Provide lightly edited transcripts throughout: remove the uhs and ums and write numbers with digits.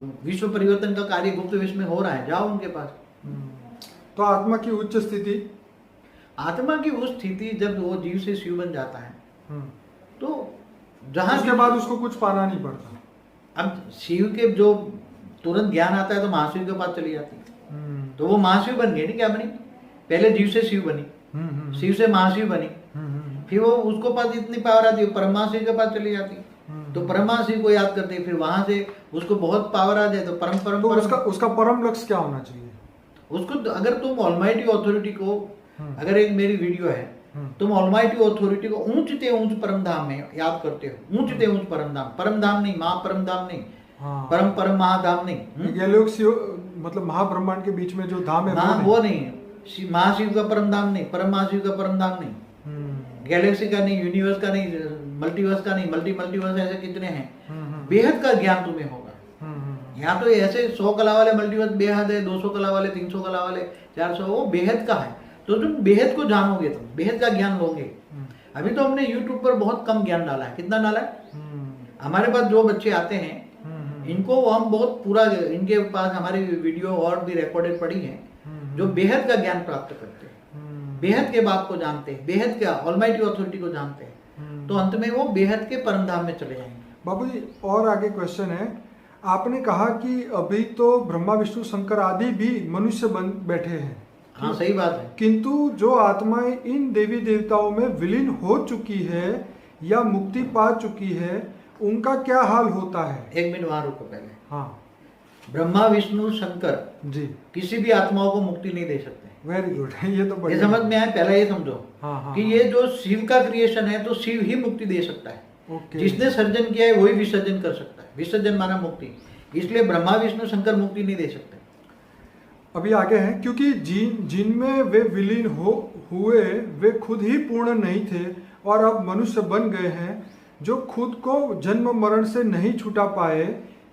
विश्व परिवर्तन का कार्य गुप्त विश्व में हो रहा है, जाओ उनके पास। तो आत्मा की उच्च स्थिति, आत्मा की उस स्थिति जब वो जीव से शिव बन जाता है तो जहां उसके बाद उसको कुछ पाना नहीं पड़ता। अब शिव के जो तुरंत ज्ञान आता है तो महाशिव के पास चली जाती है, तो वो महाशिव बन गई। नहीं क्या बनी? पहले जीव से शिव बनी, शिव से महाशिव बनी, फिर वो उसको पास इतनी पावर आती है परमाशिव के पास चली जाती है, तो परमाशिव को याद करते हैं, फिर वहां से उसको बहुत पावर आ जाए तो परम परम, तो परम उसका परम लक्ष्य क्या होना चाहिए? उसको अगर तुम ऑलमाइटी अथॉरिटी को, अगर एक मेरी वीडियो है, तुम ऑलमाइटी अथॉरिटी को ऊंचते ऊंच परम धाम में याद करते हो, ऊंचते ऊंच परम धाम नहीं, महापरम धाम नहीं, परम परम महाधाम नहीं, गैलेक्सी मतलब महाब्रह्मांड के बीच में जो धाम है वो नहीं, महाशिव का परम धाम नहीं, परम महाशिव का परम धाम नहीं, गैलेक्सी का नहीं, यूनिवर्स का नहीं, मल्टीवर्स का नहीं, मल्टीवर्स ऐसे कितने हैं। बेहद का ज्ञान तुम्हें होगा। यहाँ तो ऐसे 100 कला वाले मल्टीवर्स बेहद है, 200 कला वाले, 300 कला वाले, 400, वो बेहद का है। तो तुम बेहद को जानोगे, तुम बेहद का ज्ञान लोगे। अभी तो हमने YouTube पर बहुत कम ज्ञान डाला है। कितना डाला है? हमारे पास जो बच्चे आते हैं इनको हम बहुत पूरा, इनके पास हमारी वीडियो और भी रिकॉर्डेड पड़ी है, जो बेहद का ज्ञान प्राप्त करते हैं, बेहद के बाप को जानते हैं, बेहद का ऑलमाइटी अथॉरिटी को जानते हैं, तो अंत में वो बेहद के परम धाम में चले जाएंगे। बाबूजी और आगे क्वेश्चन है, आपने कहा कि अभी तो ब्रह्मा विष्णु शंकर आदि भी मनुष्य बन बैठे हैं। हाँ सही बात है। किंतु जो आत्माएं इन देवी देवताओं में विलीन हो चुकी है या मुक्ति पा चुकी है, उनका क्या हाल होता है? एक मिनट वहां रुको पहले। हाँ, ब्रह्मा विष्णु शंकर जी किसी भी आत्माओं को मुक्ति नहीं दे सकते। वेरी गुड ये तो ये समझ में आए? पहले ये समझो हाँ, कि ये जो शिव का क्रिएशन है तो शिव ही मुक्ति दे सकता है। ओके। जिसने सर्जन किया है वही विसर्जन कर सकता है। विसर्जन माना मुक्ति, इसलिए ब्रह्मा विष्णु शंकर मुक्ति नहीं दे सकते। अभी आगे हैं, क्योंकि जिनमें वे विलीन हुए वे खुद ही पूर्ण नहीं थे और अब मनुष्य बन गए हैं, जो खुद को जन्म मरण से नहीं छुटा पाए,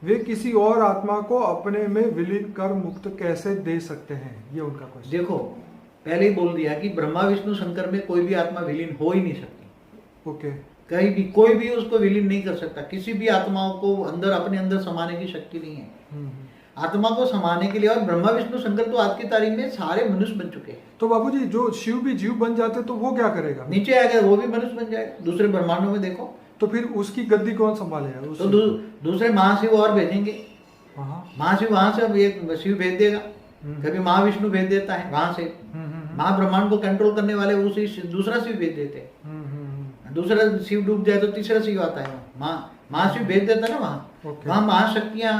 वे किसी और आत्मा को अपने में विलीन कर मुक्त कैसे दे सकते हैं? ये उनका क्वेश्चन। देखो पहले ही बोल दिया कि ब्रह्मा विष्णु शंकर में कोई भी आत्मा विलीन हो ही नहीं सकती। ओके। कहीं भी कोई भी उसको विलीन नहीं कर सकता। किसी भी आत्माओं को अंदर अपने अंदर समाने की शक्ति नहीं है। आत्मा को समाने के लिए, और ब्रह्मा विष्णु शंकर तो आज की तारीख में सारे मनुष्य बन चुके हैं। तो बाबूजी जो शिव भी जीव बन जाते तो वो क्या करेगा? नीचे आएगा वो भी मनुष्य बन जाएगा। दूसरे ब्रह्मांडों में देखो तो फिर उसकी गद्दी कौन संभालेगा? तो दूसरे महाशिव और भेजेंगे। महाशिव वहां से अब एक शिव भेज देगा, कभी महाविष्णु भेज देता है वहां से। महाब्रह्मांड को कंट्रोल करने वाले उसी दूसरा शिव भेज देते हैं। दूसरा शिव डूब जाए तो तीसरा शिव आता है, महाशिव भेज देता है ना वहां। वहां महाशक्तियां